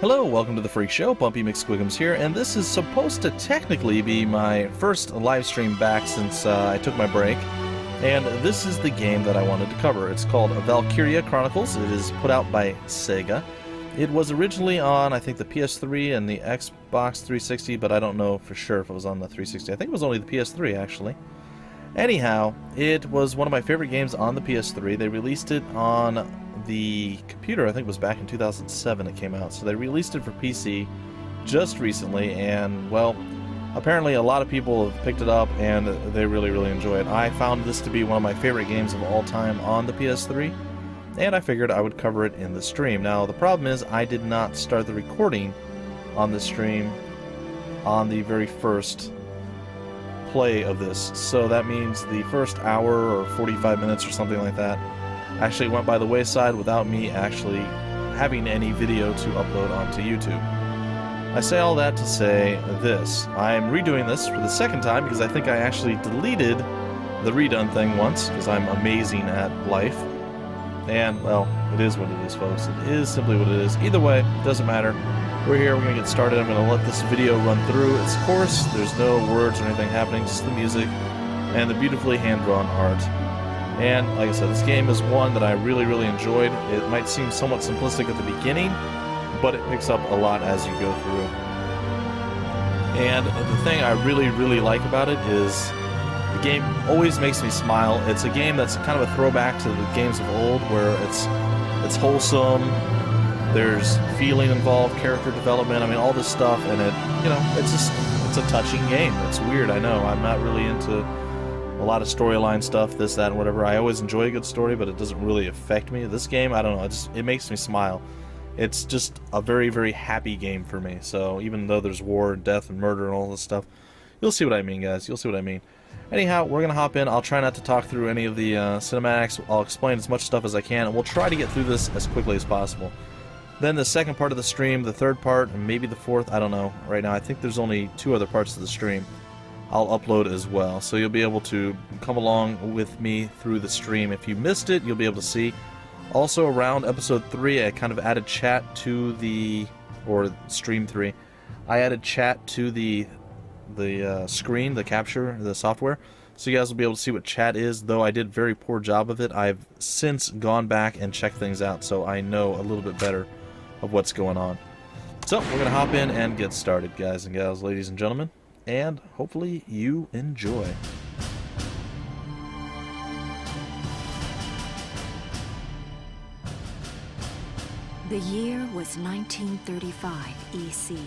Hello, welcome to the Freak Show. Bumpy McSquigums here, and this is supposed to technically be my first live stream back since I took my break. And this is the game that I wanted to cover. It's called Valkyria Chronicles. It is put out by Sega. It was originally on, I think, the PS3 and the Xbox 360, but I don't know for sure if it was on the 360. I think it was only the PS3, actually. Anyhow, it was one of my favorite games on the PS3. They released it on the computer, I think it was back in 2007 it came out. So they released it for PC just recently, and, well, apparently a lot of people have picked it up and they really enjoy it. I found this to be one of my favorite games of all time on the PS3, and I figured I would cover it in the stream. Now, the problem is I did not start the recording on the stream on the very first play of this, so that means the first hour or 45 minutes or something like that actually went by the wayside without me actually having any video to upload onto YouTube. I say all that to say this. I'm redoing this for the second time because I think I actually deleted the redone thing once because I'm amazing at life. And, well, it is what it is, folks. It is simply what it is. Either way, it doesn't matter. We're here, we're going to get started. I'm going to let this video run through its course. There's no words or anything happening, just the music and the beautifully hand-drawn art. And, like I said, this game is one that I really enjoyed. It might seem somewhat simplistic at the beginning, but it picks up a lot as you go through. And the thing I really like about it is the game always makes me smile. It's a game that's kind of a throwback to the games of old, where it's wholesome, there's feeling involved, character development, I mean, all this stuff, and it's a touching game. It's weird, I know. I'm not really into a lot of storyline stuff, this, that, and whatever. I always enjoy a good story, but it doesn't really affect me. This game, I don't know, it makes me smile. It's just a very happy game for me. So even though there's war and death and murder and all this stuff, you'll see what I mean, guys. You'll see what I mean. Anyhow, we're going to hop in. I'll try not to talk through any of the cinematics. I'll explain as much stuff as I can, and we'll try to get through this as quickly as possible. Then the second part of the stream, the third part, and maybe the fourth, I don't know. Right now, I think there's only 2 other parts of the stream I'll upload as well. So you'll be able to come along with me through the stream. If you missed it, you'll be able to see. Also, around episode 3, I kind of added chat to the, or stream 3, I added chat to the screen, the capture, the software, so you guys will be able to see what chat is. Though I did a very poor job of it, I've since gone back and checked things out, so I know a little bit better of what's going on. So, we're going to hop in and get started, guys and gals, ladies and gentlemen, and hopefully you enjoy. The year was 1935 EC.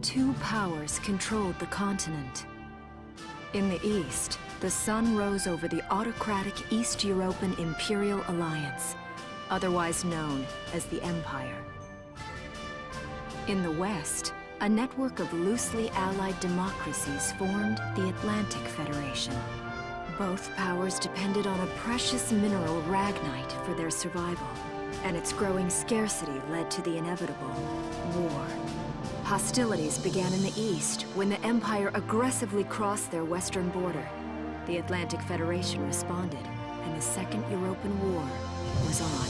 2 powers controlled the continent. In the east, the sun rose over the autocratic East European Imperial Alliance, otherwise known as the Empire. In the west, a network of loosely allied democracies formed the Atlantic Federation. Both powers depended on a precious mineral, ragnite, for their survival, and its growing scarcity led to the inevitable war. Hostilities began in the east when the Empire aggressively crossed their western border. The Atlantic Federation responded, and the Second European War was on.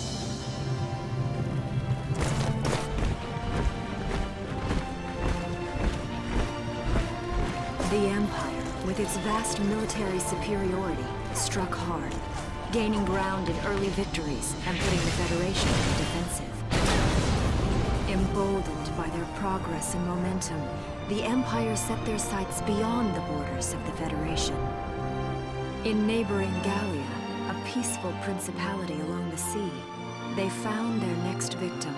The Empire, with its vast military superiority, struck hard, gaining ground in early victories and putting the Federation on the defensive. Emboldened by their progress and momentum, the Empire set their sights beyond the borders of the Federation. In neighboring Gallia, a peaceful principality along the sea, they found their next victim.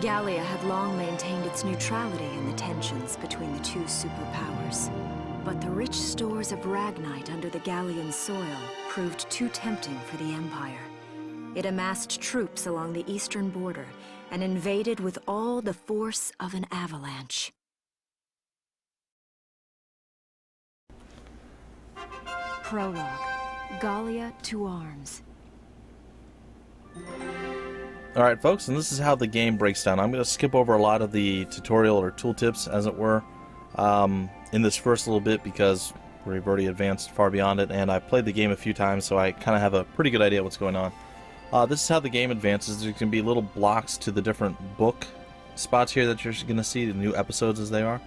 Gallia had long maintained its neutrality in the tensions between the 2 superpowers. But the rich stores of ragnite under the Gallian soil proved too tempting for the Empire. It amassed troops along the eastern border and invaded with all the force of an avalanche. Prologue. Gallia to arms. Alright, folks, and this is how the game breaks down. I'm going to skip over a lot of the tutorial or tooltips, as it were, in this first little bit because we've already advanced far beyond it, and I've played the game a few times, so I kind of have a pretty good idea what's going on. This is how the game advances. There can be little blocks to the different book spots here that you're going to see, the new episodes as they are.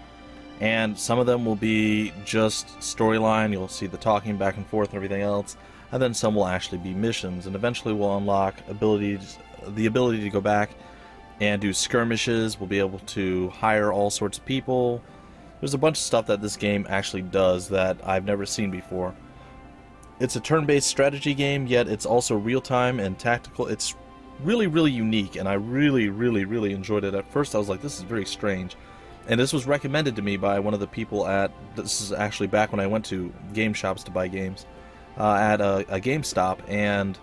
And some of them will be just storyline. You'll see the talking back and forth and everything else. And then some will actually be missions. And eventually we'll unlock the ability to go back and do skirmishes. We'll be able to hire all sorts of people. There's a bunch of stuff that this game actually does that I've never seen before. It's a turn-based strategy game, yet it's also real-time and tactical. It's really, really unique, and I really, really, really enjoyed it. At first I was like, this is very strange. And this was recommended to me by one of the people at, this is actually back when I went to game shops to buy games, at a GameStop, and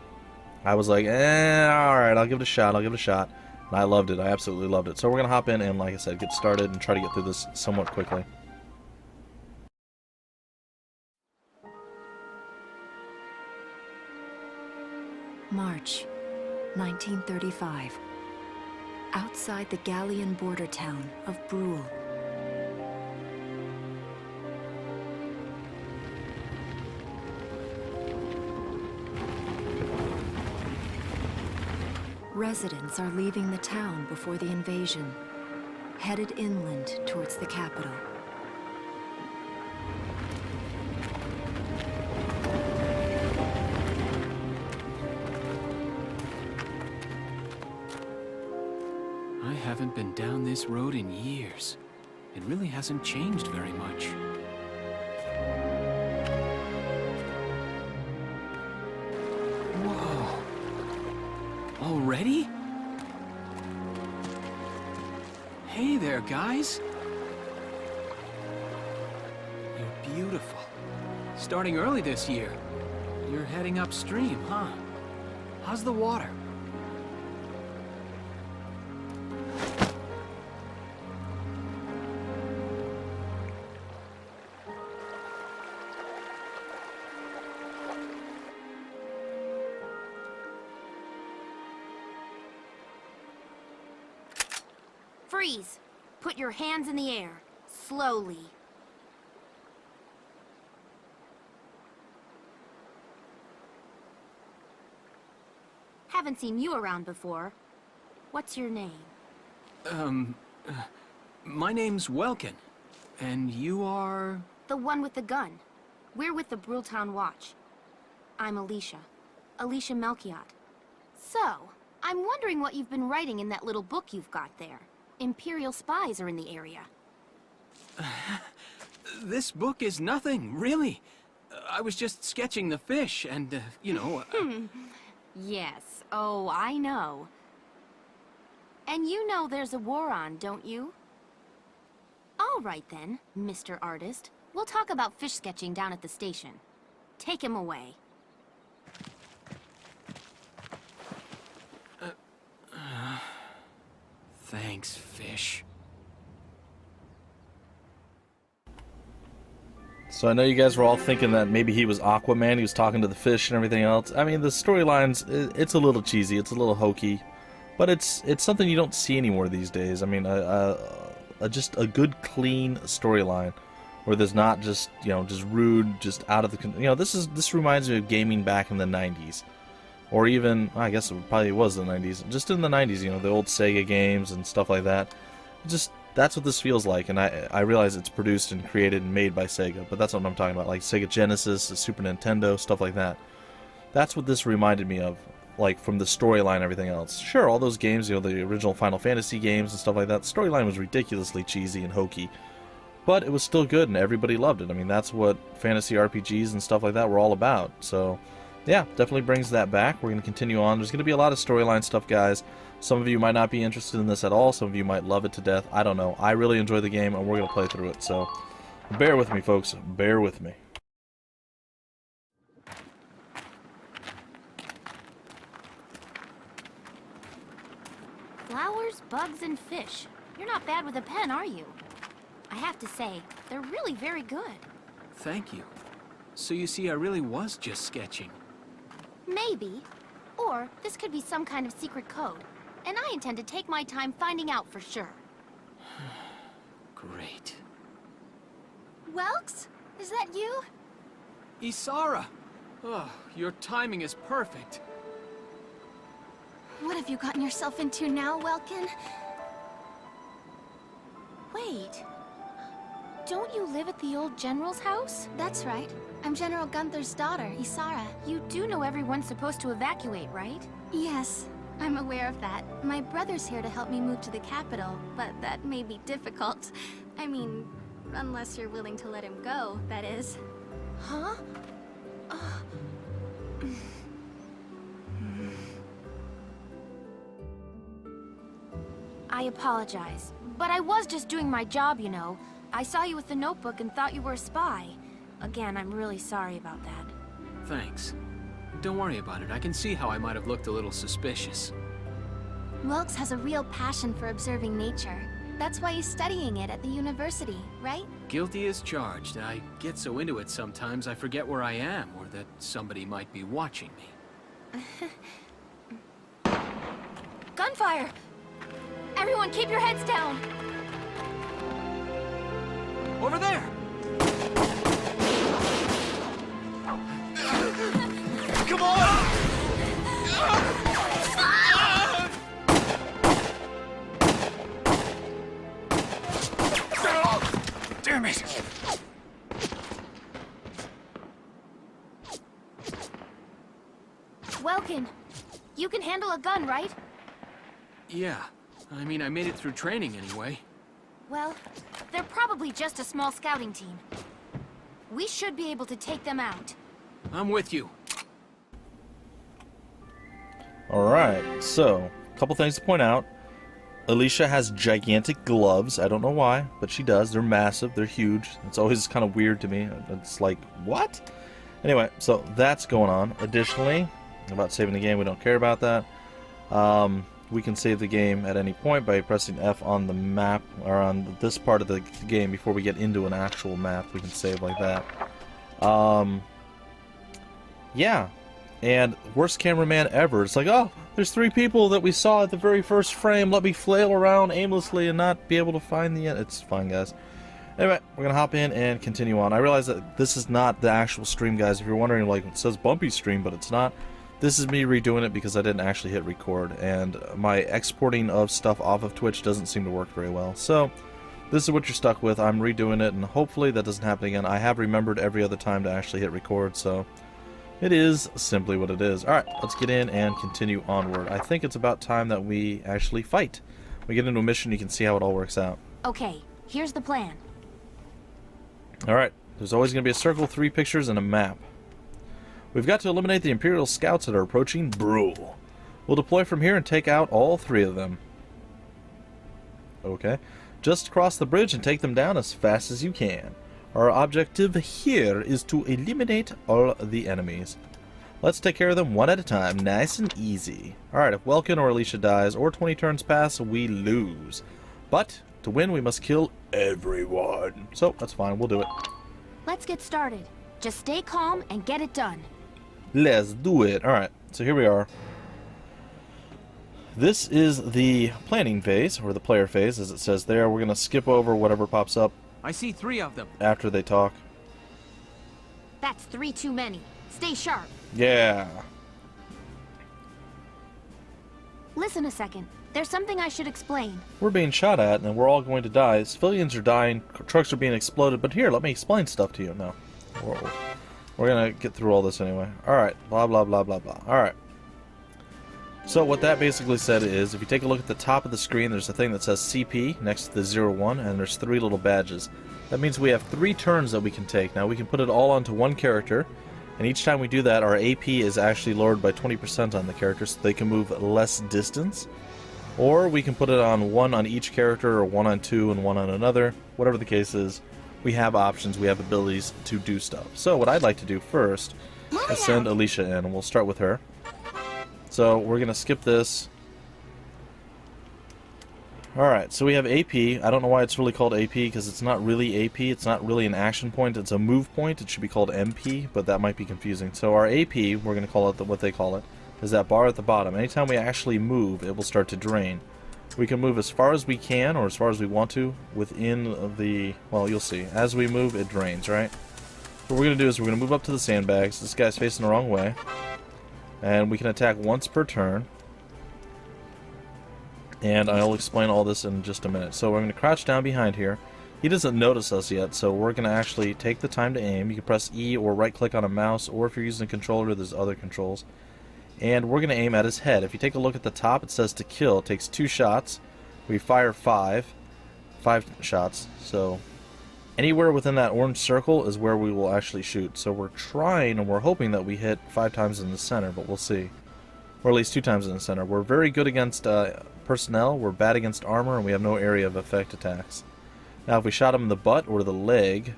I was like, alright, I'll give it a shot, And I loved it, I absolutely loved it. So we're going to hop in and, like I said, get started and try to get through this somewhat quickly. March 1935. Outside the Gallian border town of Brule. Residents are leaving the town before the invasion, headed inland towards the capital. I haven't been down this road in years. It really hasn't changed very much. Whoa. Already? Hey there, guys. You're beautiful. Starting early this year. You're heading upstream, huh? How's the water? Freeze! Put your hands in the air. Slowly. Haven't seen you around before. What's your name? My name's Welkin. And you are... The one with the gun. We're with the Bruletown Watch. I'm Alicia. Alicia Melchiot. So, I'm wondering what you've been writing in that little book you've got there. Imperial spies are in the area. This book is nothing, really. I was just sketching the fish and, you know... Yes. Oh, I know. And you know there's a war on, don't you? All right then, Mr. Artist. We'll talk about fish sketching down at the station. Take him away. Thanks, fish. So I know you guys were all thinking that maybe he was Aquaman, he was talking to the fish and everything else. I mean, the storylines, it's a little cheesy, it's a little hokey, but it's something you don't see anymore these days. I mean, just a good, clean storyline where there's not just, you know, just rude, just out of the, you know, this reminds me of gaming back in the 90s. Or even, I guess it probably was the 90s. Just in the 90s, you know, the old Sega games and stuff like that. Just, that's what this feels like. And I realize it's produced and created and made by Sega. But that's what I'm talking about. Like Sega Genesis, the Super Nintendo, stuff like that. That's what this reminded me of. Like, from the storyline and everything else. Sure, all those games, you know, the original Final Fantasy games and stuff like that. The storyline was ridiculously cheesy and hokey. But it was still good and everybody loved it. I mean, that's what fantasy RPGs and stuff like that were all about. So... yeah, definitely brings that back. We're going to continue on. There's going to be a lot of storyline stuff, guys. Some of you might not be interested in this at all. Some of you might love it to death. I don't know. I really enjoy the game, and we're going to play through it. So, bear with me, folks. Bear with me. Flowers, bugs, and fish. You're not bad with a pen, are you? I have to say, they're really very good. Thank you. So you see, I really was just sketching. Maybe. Or this could be some kind of secret code. And I intend to take my time finding out for sure. Great. Welks? Is that you? Isara! Oh, your timing is perfect. What have you gotten yourself into now, Welkin? Wait. Don't you live at the old general's house? That's right. I'm General Gunther's daughter, Isara. You do know everyone's supposed to evacuate, right? Yes, I'm aware of that. My brother's here to help me move to the capital, but that may be difficult. I mean, unless you're willing to let him go, that is. Huh? I apologize, but I was just doing my job, you know. I saw you with the notebook and thought you were a spy. Again, I'm really sorry about that. Thanks. Don't worry about it. I can see how I might have looked a little suspicious. Wilkes has a real passion for observing nature. That's why he's studying it at the university, right? Guilty as charged. I get so into it sometimes I forget where I am or that somebody might be watching me. Gunfire! Everyone keep your heads down! Over there! Come on! Damn it! Welkin, you can handle a gun, right? Yeah. I mean, I made it through training anyway. Well, they're probably just a small scouting team. We should be able to take them out. I'm with you. Alright, so, a couple things to point out. Alicia has gigantic gloves. I don't know why, but she does. They're massive. They're huge. It's always kind of weird to me. It's like, what? Anyway, so that's going on. Additionally, about saving the game, we don't care about that. We can save the game at any point by pressing F on the map, or on this part of the game before we get into an actual map. We can save like that. Yeah. And worst cameraman ever. It's like, oh, there's 3 people that we saw at the very first frame. Let me flail around aimlessly and not be able to find the end. It's fine, guys. Anyway, we're going to hop in and continue on. I realize that this is not the actual stream, guys. If you're wondering, like, it says Bumpy stream, but it's not. This is me redoing it because I didn't actually hit record. And my exporting of stuff off of Twitch doesn't seem to work very well. So, this is what you're stuck with. I'm redoing it, and hopefully that doesn't happen again. I have remembered every other time to actually hit record, so it is simply what it is. Alright, let's get in and continue onward. I think it's about time that we actually fight. We get into a mission, you can see how it all works out. Okay, here's the plan. Alright, there's always going to be a circle, 3 pictures, and a map. We've got to eliminate the Imperial scouts that are approaching Brule. We'll deploy from here and take out all 3 of them. Okay. Just cross the bridge and take them down as fast as you can. Our objective here is to eliminate all the enemies. Let's take care of them one at a time, nice and easy. Alright, if Welkin or Alicia dies or 20 turns pass, we lose. But, to win we must kill everyone. So, that's fine, we'll do it. Let's get started. Just stay calm and get it done. Let's do it. Alright, so here we are. This is the planning phase, or the player phase, as it says there. We're going to skip over whatever pops up I see 3 of them. after they talk. That's 3 too many. Stay sharp. Yeah. Listen a second. There's something I should explain. We're being shot at, and we're all going to die. Civilians are dying, trucks are being exploded, but here, let me explain stuff to you. No. We're going to get through all this anyway. Alright, blah, blah, blah, blah, blah. Alright. So what that basically said is, if you take a look at the top of the screen, there's a thing that says CP next to the 01, and there's 3 little badges. That means we have 3 turns that we can take. Now we can put it all onto one character, and each time we do that, our AP is actually lowered by 20% on the character, so they can move less distance. Or we can put it on 1 on each character, or 1 on 2 and 1 on another. Whatever the case is, we have options, we have abilities to do stuff. So what I'd like to do first is send Alicia in, and we'll start with her. So we're going to skip this. Alright, so we have AP. I don't know why it's really called AP, because it's not really AP. It's not really an action point. It's a move point. It should be called MP, but that might be confusing. So our AP, we're going to call it what they call it, is that bar at the bottom. Anytime we actually move, it will start to drain. We can move as far as we can, or as far as we want to, within the... Well, you'll see. As we move, it drains, right? What we're going to do is we're going to move up to the sandbags. This guy's facing the wrong way. And we can attack once per turn. And I'll explain all this in just a minute. So we're going to crouch down behind here. He doesn't notice us yet, so we're going to actually take the time to aim. You can press E or right-click on a mouse, or if you're using a controller, there's other controls. And we're going to aim at his head. If you take a look at the top, it says to kill. It takes 2 shots. We fire 5 shots. So anywhere within that orange circle is where we will actually shoot. So we're trying and we're hoping that we hit 5 times in the center, but we'll see. Or at least 2 times in the center. We're very good against personnel, we're bad against armor, and we have no area of effect attacks. Now if we shot him in the butt or the leg,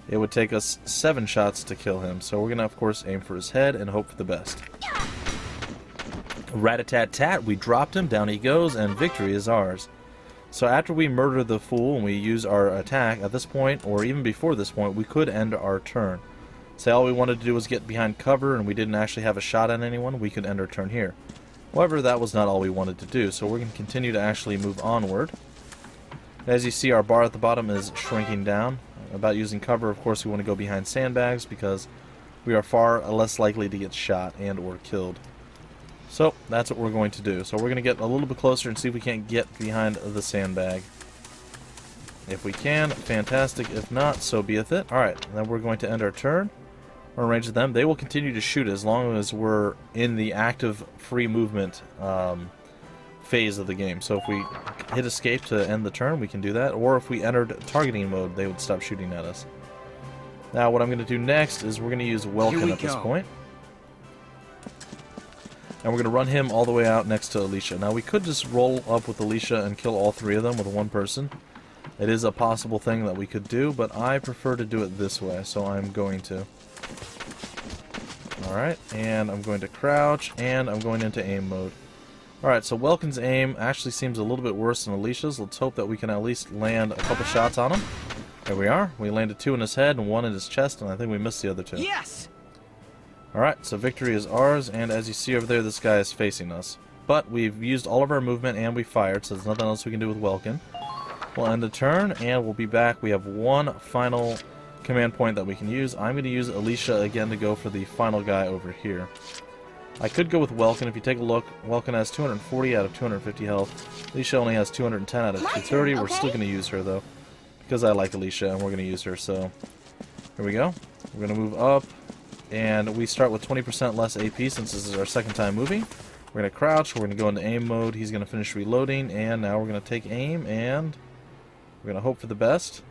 it would take us 7 shots to kill him. So we're going to, of course, aim for his head and hope for the best. Rat-a-tat-tat, we dropped him, down he goes, and victory is ours. So after we murder the fool and we use our attack, at this point, or even before this point, we could end our turn. Say all we wanted to do was get behind cover and we didn't actually have a shot at anyone, we could end our turn here. However, that was not all we wanted to do, so we're going to continue to actually move onward. As you see, our bar at the bottom is shrinking down. About using cover, of course, we want to go behind sandbags because we are far less likely to get shot and or killed. So that's what we're going to do. So we're going to get a little bit closer and see if we can't get behind the sandbag. If we can, fantastic. If not, so beeth it. Alright, then we're going to end our turn. We're in range of them. They will continue to shoot as long as we're in the active free movement phase of the game. So if we hit escape to end the turn, we can do that. Or if we entered targeting mode, they would stop shooting at us. Now what I'm going to do next is we're going to use Welkin at this point. And we're going to run him all the way out next to Alicia. Now we could just roll up with Alicia and kill all 3 of them with 1 person. It is a possible thing that we could do, but I prefer to do it this way, so I'm going to. Alright, and I'm going to crouch, and I'm going into aim mode. Alright, so Welkin's aim actually seems a little bit worse than Alicia's. Let's hope that we can at least land a couple shots on him. There we are. We landed 2 in his head and 1 in his chest, and I think we missed the other 2. Yes! Alright, so victory is ours, and as you see over there, this guy is facing us. But we've used all of our movement and we fired, so there's nothing else we can do with Welkin. We'll end the turn, and we'll be back. We have 1 final command point that we can use. I'm going to use Alicia again to go for the final guy over here. I could go with Welkin. If you take a look, Welkin has 240 out of 250 health. Alicia only has 210 out of 230. We're still going to use her, though, because I like Alicia, and we're going to use her. So here we go. We're going to move up, and we start with 20% less AP since this is our second time moving. We're going to crouch. We're going to go into aim mode. He's going to finish reloading, and now we're going to take aim, and we're going to hope for the best.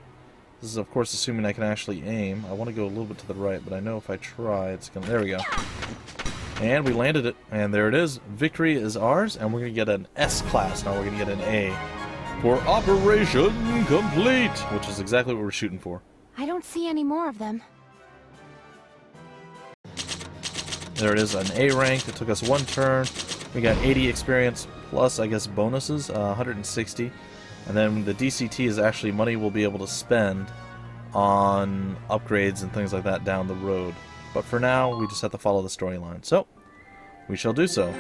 This is, of course, assuming I can actually aim. I want to go a little bit to the right, but I know if I try, it's going to... There we go. And we landed it. And there it is. Victory is ours, and we're going to get an S class. Now we're going to get an A. For Operation Complete, which is exactly what we're shooting for. I don't see any more of them. There it is, an A rank. It took us 1 turn. We got 80 experience plus, I guess, bonuses, 160. And then the DCT is actually money we'll be able to spend on upgrades and things like that down the road. But for now, we just have to follow the storyline. So, we shall do so.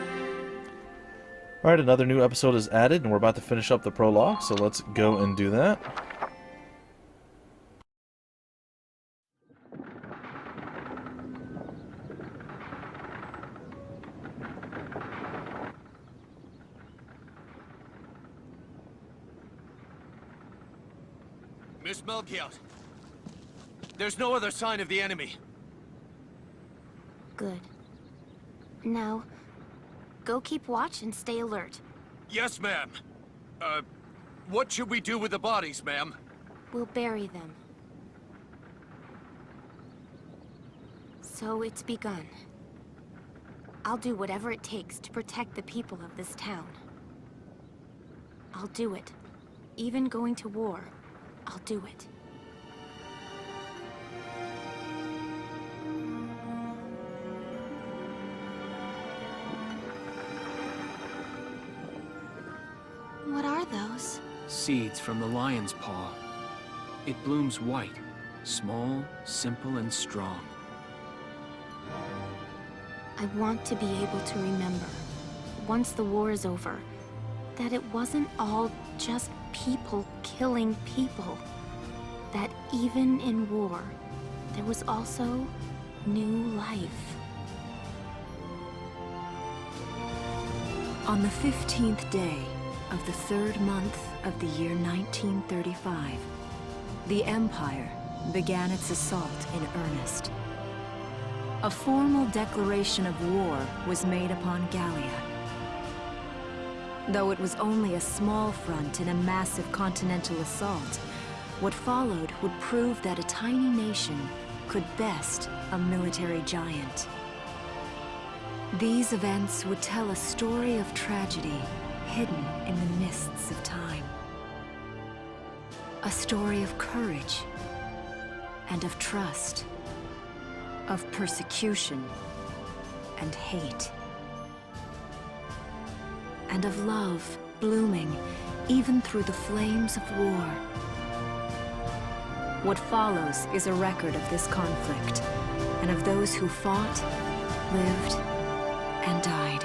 Alright, another new episode is added, and we're about to finish up the prologue, so let's go and do that. Miss Melchiot, there's no other sign of the enemy. Good. Now, go keep watch and stay alert. Yes, ma'am. What should we do with the bodies, ma'am? We'll bury them. So it's begun. I'll do whatever it takes to protect the people of this town. I'll do it. Even going to war, I'll do it. What are those? Seeds from the lion's paw. It blooms white, small, simple, and strong. I want to be able to remember, once the war is over, that it wasn't all just people killing people. That even in war, there was also new life. On the 15th day of the 3rd month of the year 1935, the Empire began its assault in earnest. A formal declaration of war was made upon Gallia. Though it was only a small front in a massive continental assault, what followed would prove that a tiny nation could best a military giant. These events would tell a story of tragedy hidden in the mists of time. A story of courage and of trust, of persecution and hate, and of love blooming even through the flames of war. What follows is a record of this conflict, and of those who fought, lived, and died.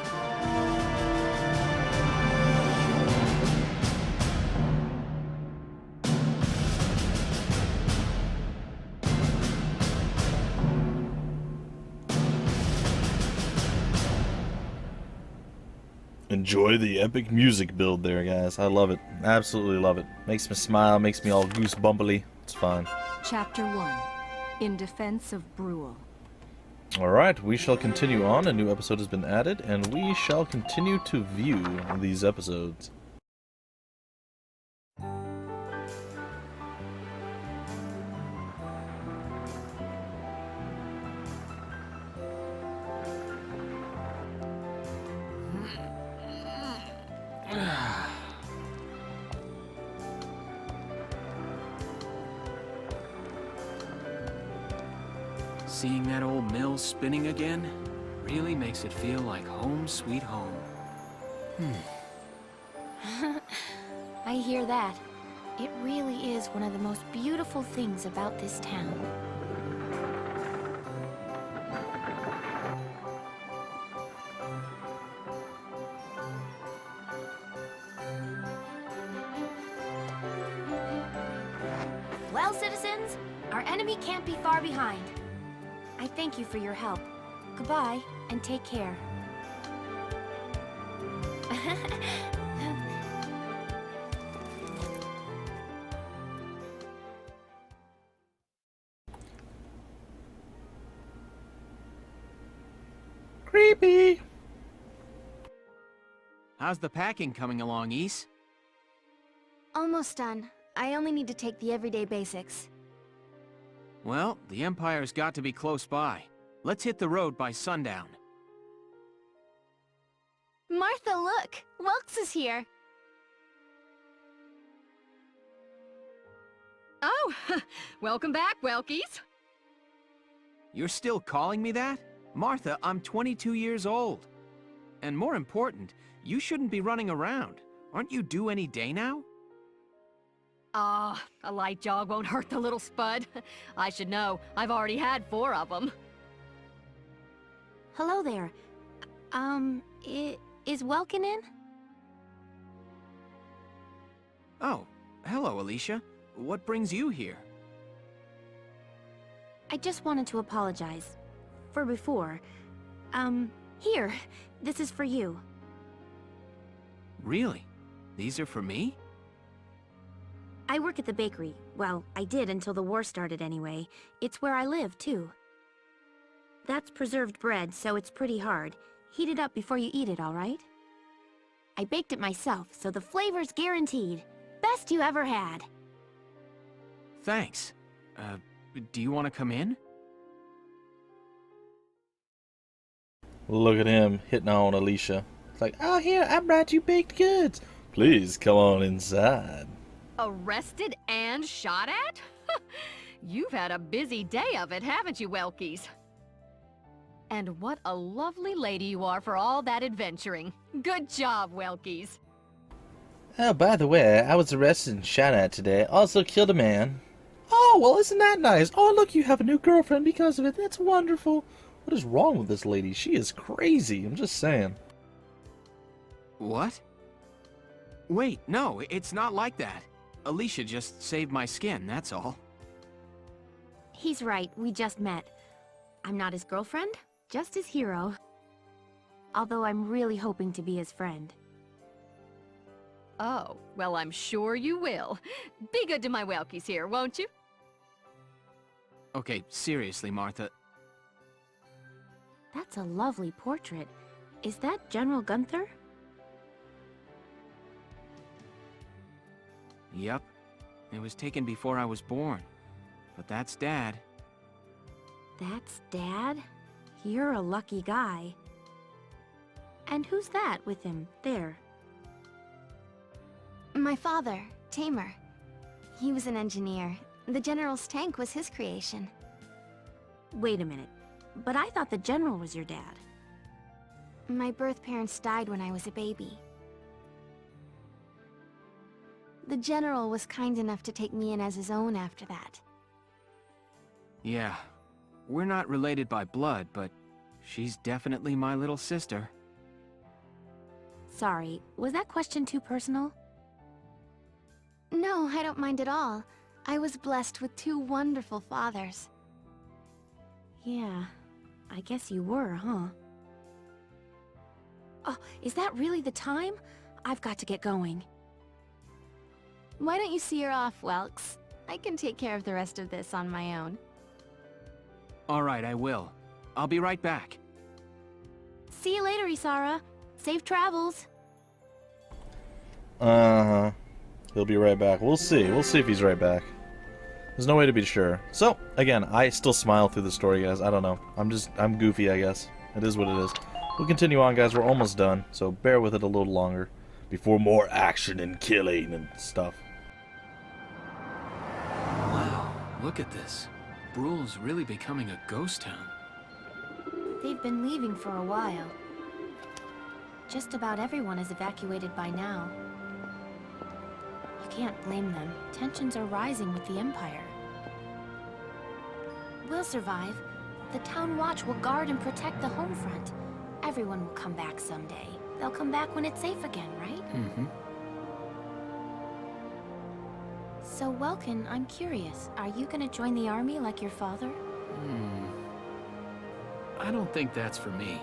Enjoy the epic music build there, guys. I love it. Absolutely love it. Makes me smile, makes me all goosebumpily. It's fun. Chapter 1. In Defense of Brule. Alright, we shall continue on. A new episode has been added, and we shall continue to view these episodes. Seeing that old mill spinning again really makes it feel like home sweet home. I hear that. It really is one of the most beautiful things about this town. Well, citizens, our enemy can't be far behind. I thank you for your help. Goodbye, and take care. Creepy! How's the packing coming along, Ys? Almost done. I only need to take the everyday basics. Well, the Empire's got to be close by. Let's hit the road by sundown. Martha, look! Welks is here! Oh, welcome back, Welkies. You're still calling me that? Martha, I'm 22 years old. And more important, you shouldn't be running around. Aren't you due any day now? Ah, a light jog won't hurt the little spud. I should know. I've already had 4 of them. Hello there. Is Welkin in? Oh, hello, Alicia. What brings you here? I just wanted to apologize. For before. Here. This is for you. Really? These are for me? I work at the bakery. Well, I did until the war started anyway. It's where I live, too. That's preserved bread, so it's pretty hard. Heat it up before you eat it, all right? I baked it myself, so the flavor's guaranteed. Best you ever had. Thanks. Do you want to come in? Look at him hitting on Alicia. It's like, oh, here, I brought you baked goods. Please come on inside. Arrested and shot at? You've had a busy day of it, haven't you, Welkies? And what a lovely lady you are for all that adventuring. Good job, Welkies. Oh, by the way, I was arrested and shot at today. Also killed a man. Oh, well, isn't that nice? Oh, look, you have a new girlfriend because of it. That's wonderful. What is wrong with this lady? She is crazy. I'm just saying. What? Wait, no, it's not like that. Alicia just saved my skin, that's all. He's right, we just met. I'm not his girlfriend, just his hero. although I'm really hoping to be his friend. Oh, well, I'm sure you will. Be good to my Welkies here, won't you? Okay, seriously, Martha. That's a lovely portrait. Is that General Gunther? Yep. It was taken before I was born. But that's Dad. That's Dad? You're a lucky guy. And who's that with him, there? My father, Tamer. He was an engineer. The General's tank was his creation. Wait a minute. But I thought the General was your dad. My birth parents died when I was a baby. The General was kind enough to take me in as his own after that. Yeah. We're not related by blood, but she's definitely my little sister. Sorry, was that question too personal? No, I don't mind at all. I was blessed with two wonderful fathers. Yeah, I guess you were, huh? Oh, is that really the time? I've got to get going. Why don't you see her off, Welks? I can take care of the rest of this on my own. Alright, I will. I'll be right back. See you later, Isara. Safe travels. Uh-huh. He'll be right back. We'll see. We'll see if he's right back. There's no way to be sure. So, again, I still smile through the story, guys. I don't know. I'm goofy, I guess. It is what it is. We'll continue on, guys. We're almost done, so bear with it a little longer before more action and killing and stuff. Wow, look at this. Bruhl's really becoming a ghost town. They've been leaving for a while. Just about everyone is evacuated by now. You can't blame them. Tensions are rising with the Empire. We'll survive. The Town Watch will guard and protect the home front. Everyone will come back someday. They'll come back when it's safe again, right? Mm-hmm. So, Welkin, I'm curious. Are you gonna join the army like your father? I don't think that's for me.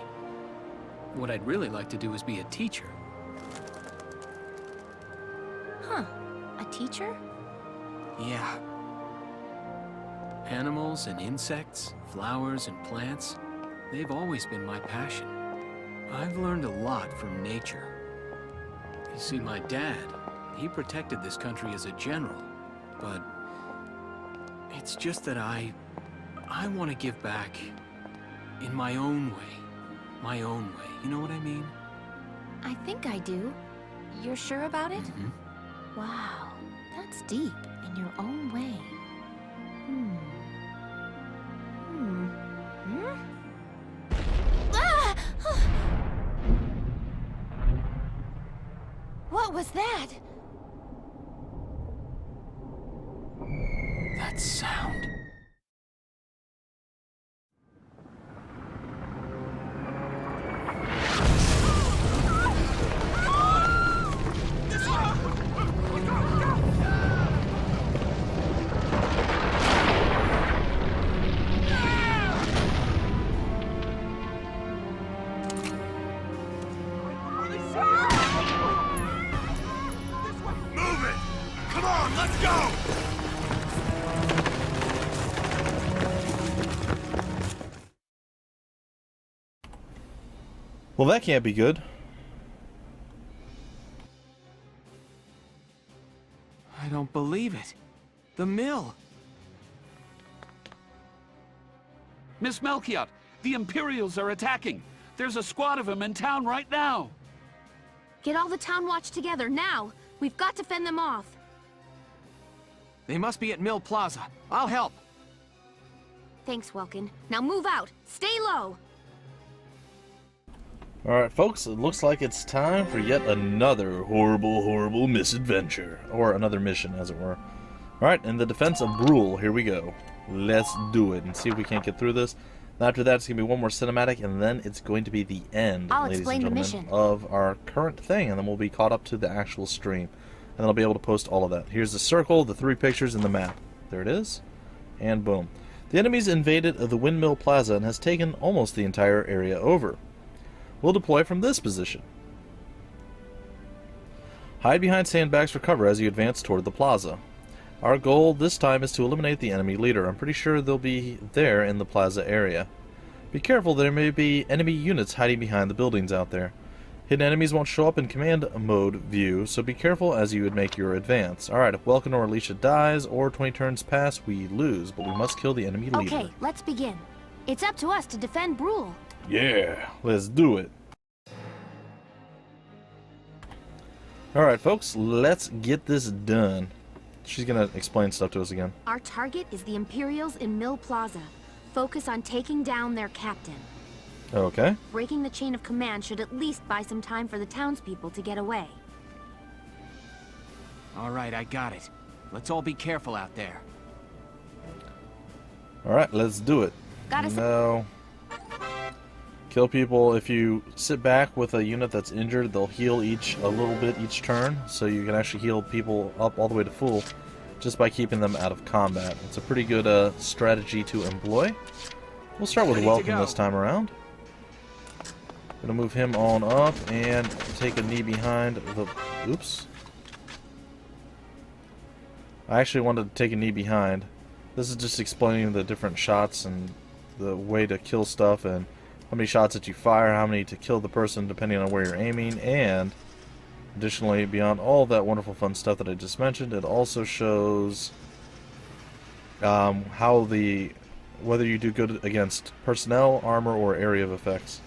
What I'd really like to do is be a teacher. Huh. A teacher? Yeah. Animals and insects, flowers and plants, they've always been my passion. I've learned a lot from nature. You see, my dad, he protected this country as a general, but it's just that I want to give back in my own way. My own way, you know what I mean? I think I do. You're sure about it? Mm-hmm. Wow, that's deep in your own way. Ah! What was that? That sound. Well, that can't be good. I don't believe it. The mill. Miss Melchiot, the Imperials are attacking. There's a squad of them in town right now. Get all the Town Watch together, now! We've got to fend them off. They must be at Mill Plaza. I'll help. Thanks, Welkin. Now move out! Stay low! Alright, folks, it looks like it's time for yet another horrible misadventure. Or another mission, as it were. Alright, in the defense of Bruhl, here we go. Let's do it and see if we can't get through this. And after that, it's going to be one more cinematic, and then it's going to be the end, I'll ladies and explain the gentlemen, mission. of our current thing, and then we'll be caught up to the actual stream. And then I'll be able to post all of that. Here's the circle, the 3 pictures, and the map. There it is. And boom. The enemies invaded the Windmill Plaza and has taken almost the entire area over. We'll deploy from this position. Hide behind sandbags for cover as you advance toward the plaza. Our goal this time is to eliminate the enemy leader. I'm pretty sure they'll be there in the plaza area. Be careful, there may be enemy units hiding behind the buildings out there. Hidden enemies won't show up in command mode view, so be careful as you would make your advance. Alright, if Welkin or Alicia dies or 20 turns pass, we lose, but we must kill the enemy leader. Okay, let's begin. It's up to us to defend Brule. Yeah, let's do it. Alright, folks, let's get this done. She's gonna explain stuff to us again. Our target is the Imperials in Mill Plaza. Focus on taking down their captain. Okay. Breaking the chain of command should at least buy some time for the townspeople to get away. All right, I got it. Let's all be careful out there. Alright, let's do it. No. Kill people. If you sit back with a unit that's injured, they'll heal a little bit each turn, so you can actually heal people up all the way to full just by keeping them out of combat. It's a pretty good strategy to employ. We'll start with Welcome this time around. Gonna move him on up and take a knee behind the... Oops. I actually wanted to take a knee behind. This is just explaining the different shots and the way to kill stuff and how many shots that you fire, how many to kill the person depending on where you're aiming, and additionally, beyond all that wonderful fun stuff that I just mentioned, it also shows whether you do good against personnel, armor, or area of effects.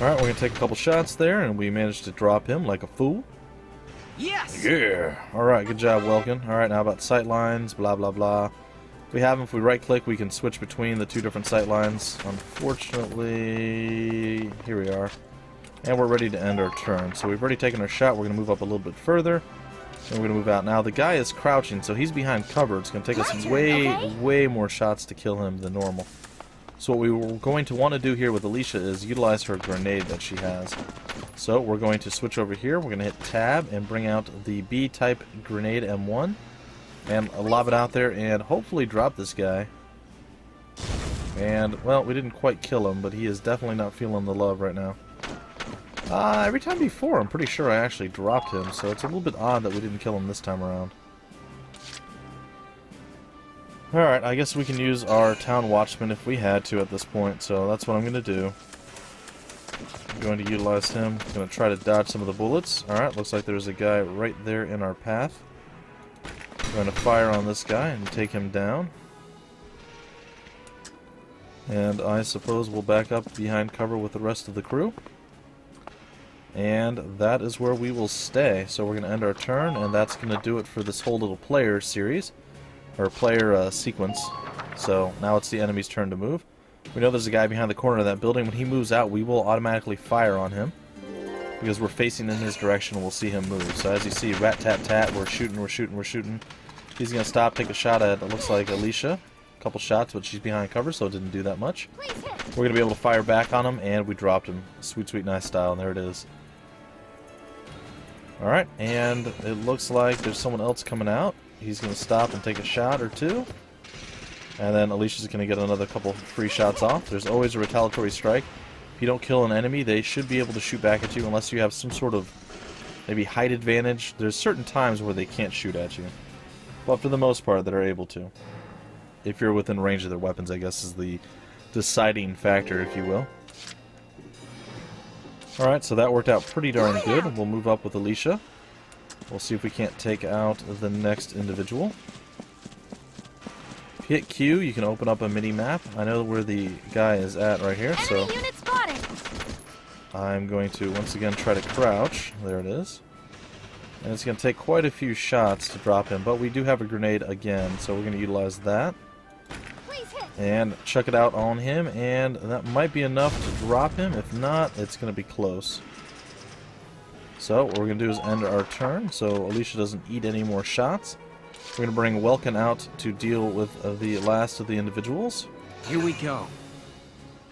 Alright, we're going to take a couple shots there, and we managed to drop him like a fool. Yes! Yeah! Alright, good job, Welkin. Alright, now about sight lines, blah blah blah. If we have them, if we right-click, we can switch between the two different sight lines. Unfortunately, here we are. And we're ready to end our turn. So we've already taken our shot. We're going to move up a little bit further. And we're going to move out. Now, the guy is crouching, so he's behind cover. It's going to take us way more shots to kill him than normal. So what we were going to want to do here with Alicia is utilize her grenade that she has. So we're going to switch over here. We're going to hit tab and bring out the B-type grenade M1. And lob it out there and hopefully drop this guy. And, well, we didn't quite kill him, but he is definitely not feeling the love right now. Every time before, I'm pretty sure I actually dropped him, so it's a little bit odd that we didn't kill him this time around. Alright, I guess we can use our Town Watchman if we had to at this point, so that's what I'm going to do. I'm going to utilize him. I'm going to try to dodge some of the bullets. Alright, looks like there's a guy right there in our path. I'm going to fire on this guy and take him down. And I suppose we'll back up behind cover with the rest of the crew. And that is where we will stay. So we're going to end our turn, and that's going to do it for this whole little player series. Or player sequence. So now it's the enemy's turn to move. We know there's a guy behind the corner of that building. When he moves out, we will automatically fire on him. Because we're facing in his direction, we'll see him move. So as you see, rat-tat-tat, we're shooting. He's going to stop, take a shot at, it looks like, Alicia. A couple shots, but she's behind cover, so it didn't do that much. We're going to be able to fire back on him, and we dropped him. Sweet, sweet, nice style, and there it is. Alright, and it looks like there's someone else coming out. He's going to stop and take a shot or two. And then Alicia's going to get another couple free shots off. There's always a retaliatory strike. If you don't kill an enemy, they should be able to shoot back at you unless you have some sort of maybe height advantage. There's certain times where they can't shoot at you. But for the most part, they're able to. If you're within range of their weapons, I guess, is the deciding factor, if you will. Alright, so that worked out pretty darn good. We'll move up with Alicia. We'll see if we can't take out the next individual. If you hit Q, you can open up a mini-map. I know where the guy is at right here, so I'm going to once again try to crouch. There it is. And it's going to take quite a few shots to drop him, but we do have a grenade again, so we're going to utilize that. And chuck it out on him, and that might be enough to drop him. If not, it's going to be close. So what we're going to do is end our turn, so Alicia doesn't eat any more shots. We're going to bring Welkin out to deal with the last of the individuals. Here we go.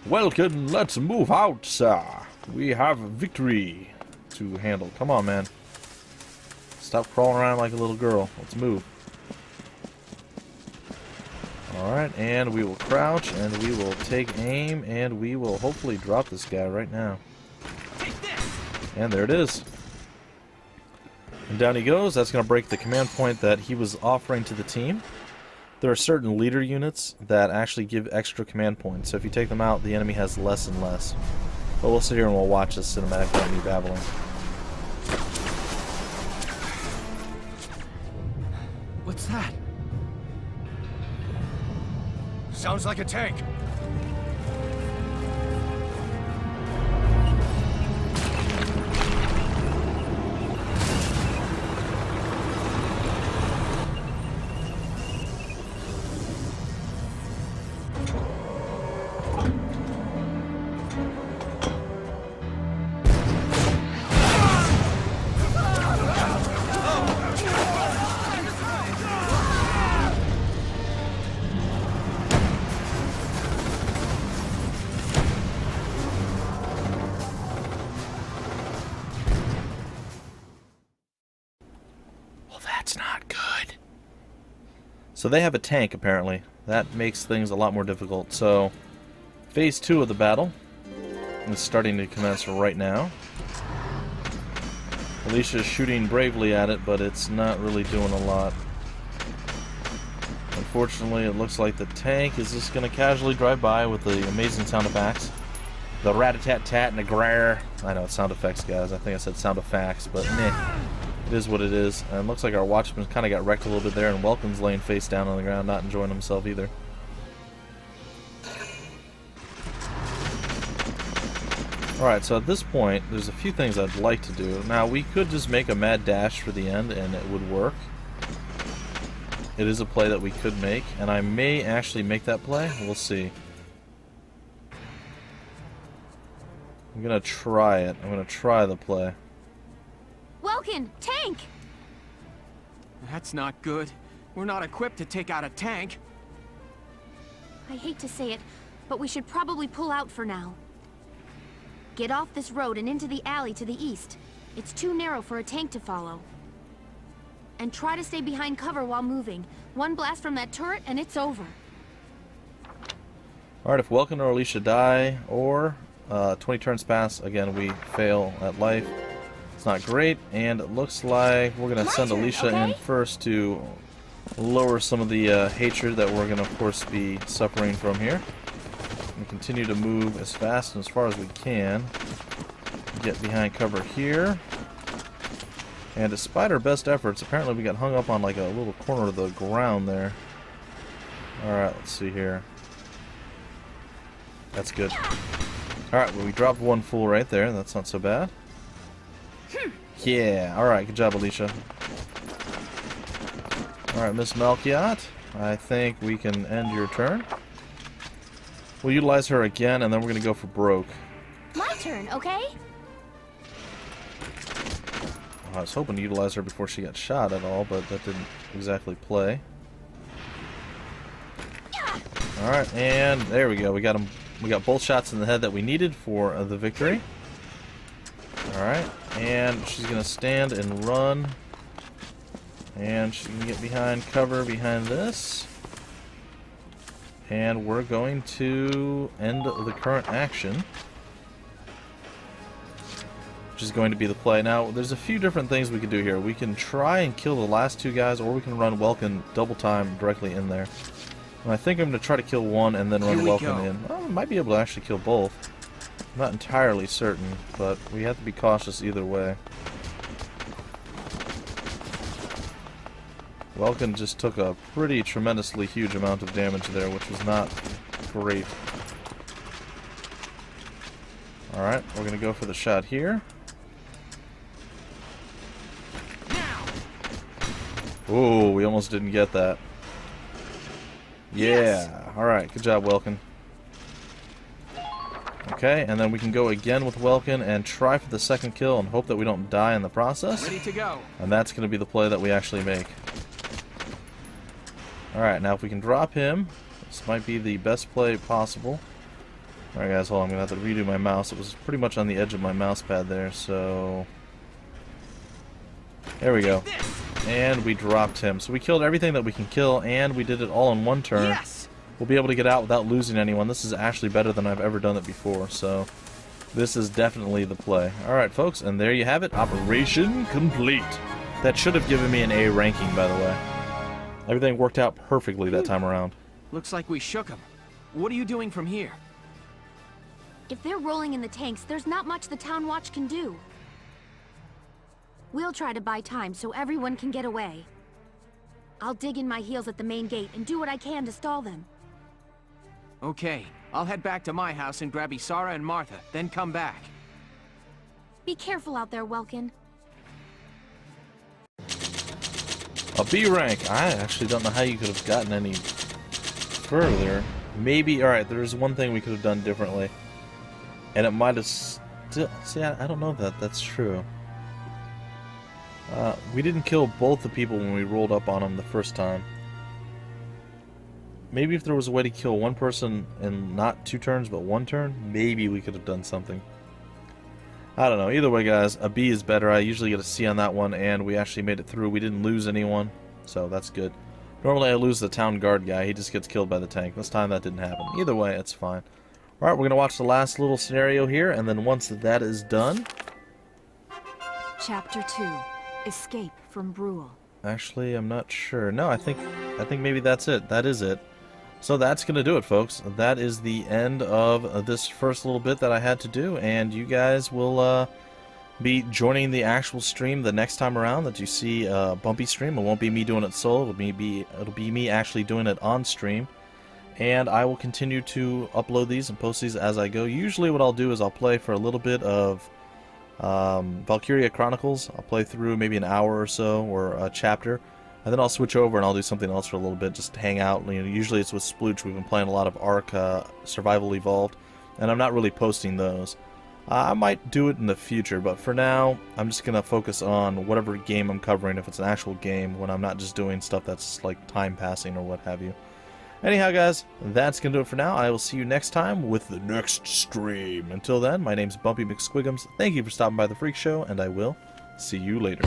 Welkin, let's move out, sir. We have victory to handle. Come on, man. Stop crawling around like a little girl. Let's move. Alright, and we will crouch, and we will take aim, and we will hopefully drop this guy right now. And there it is. And down he goes. That's going to break the command point that he was offering to the team. There are certain leader units that actually give extra command points, so if you take them out, the enemy has less and less. But we'll sit here and we'll watch this cinematic without me babbling. What's that? Sounds like a tank. That's not good. So they have a tank, apparently. That makes things a lot more difficult. So, phase 2 of the battle is starting to commence right now. Alicia's shooting bravely at it, but it's not really doing a lot. Unfortunately, it looks like the tank is just going to casually drive by with the amazing sound effects. The rat-a-tat-tat and the grrr. I know, it's sound effects, guys. I think I said sound effects, but meh. It is what it is. And it looks like our watchman kind of got wrecked a little bit there, and Welkin's laying face down on the ground, not enjoying himself either. Alright, so at this point, there's a few things I'd like to do. Now, we could just make a mad dash for the end, and it would work. It is a play that we could make, and I may actually make that play. We'll see. I'm gonna try it. I'm gonna try the play. Welkin, tank! That's not good. We're not equipped to take out a tank. I hate to say it, but we should probably pull out for now. Get off this road and into the alley to the east. It's too narrow for a tank to follow. And try to stay behind cover while moving. One blast from that turret and it's over. Alright, if Welkin or Alicia die, or 20 turns pass, again we fail at life. It's not great, and it looks like we're going to send Alicia in first to lower some of the hatred that we're going to, of course, be suffering from here. We continue to move as fast and as far as we can. Get behind cover here. And despite our best efforts, apparently we got hung up on like a little corner of the ground there. Alright, let's see here. That's good. Alright, well we dropped one fool right there. That's not so bad. Yeah, alright, good job, Alicia. Alright, Miss Malkiat, I think we can end your turn. We'll utilize her again, and then we're going to go for broke. My turn, okay? I was hoping to utilize her before she got shot at all, but that didn't exactly play. Alright, and there we go. We got him. We got both shots in the head that we needed for the victory. Alright, and she's going to stand and run. And she can get behind cover behind this. And we're going to end the current action, which is going to be the play. Now, there's a few different things we can do here. We can try and kill the last two guys, or we can run Welkin double time directly in there. And I think I'm going to try to kill one and then run Welkin in. Well, we might be able to actually kill both. I'm not entirely certain, but we have to be cautious either way. Welkin just took a pretty tremendously huge amount of damage there, which was not great. Alright, we're going to go for the shot here. Ooh, we almost didn't get that. Yeah, alright, good job, Welkin. Okay, and then we can go again with Welkin and try for the second kill and hope that we don't die in the process. Ready to go. And that's going to be the play that we actually make. Alright, now if we can drop him, this might be the best play possible. Alright guys, hold on, I'm going to have to redo my mouse. It was pretty much on the edge of my mouse pad there, so... There we go. And we dropped him. So we killed everything that we can kill, and we did it all in one turn. Yes! we'll be able to get out without losing anyone. This is actually better than I've ever done it before, so this is definitely the play. Alright, folks, and there you have it. Operation complete. That should have given me an A ranking, by the way. Everything worked out perfectly that time around. Looks like we shook them. What are you doing from here? If they're rolling in the tanks, there's not much the Town Watch can do. We'll try to buy time so everyone can get away. I'll dig in my heels at the main gate and do what I can to stall them. Okay, I'll head back to my house and grab Isara and Martha, then come back. Be careful out there, Welkin. A B rank. I actually don't know how you could have gotten any further. Maybe, alright, there's one thing we could have done differently. And it might have still... See, I don't know that. That's true. We didn't kill both the people when we rolled up on them the first time. Maybe if there was a way to kill one person in not 2 turns, but 1 turn, maybe we could have done something. I don't know. Either way, guys, a B is better. I usually get a C on that one, and we actually made it through. We didn't lose anyone, so that's good. Normally I lose the town guard guy. He just gets killed by the tank. This time that didn't happen. Either way, it's fine. Alright, we're going to watch the last little scenario here, and then once that is done... Chapter 2. Escape from Brule. Actually, I'm not sure. No, I think maybe that's it. That is it. So that's going to do it, folks. That is the end of this first little bit that I had to do, and you guys will be joining the actual stream the next time around that you see Bumpy stream. It won't be me doing it solo. It'll be me actually doing it on stream. And I will continue to upload these and post these as I go. Usually what I'll do is I'll play for a little bit of Valkyria Chronicles. I'll play through maybe an hour or so, or a chapter, and then I'll switch over and I'll do something else for a little bit, just to hang out. You know, usually it's with Splooch. We've been playing a lot of Ark Survival Evolved, and I'm not really posting those. I might do it in the future, but for now, I'm just going to focus on whatever game I'm covering, if it's an actual game, when I'm not just doing stuff that's like time passing or what have you. Anyhow, guys, that's going to do it for now. I will see you next time with the next stream. Until then, my name's Bumpy McSquigums. Thank you for stopping by the Freak Show, and I will see you later.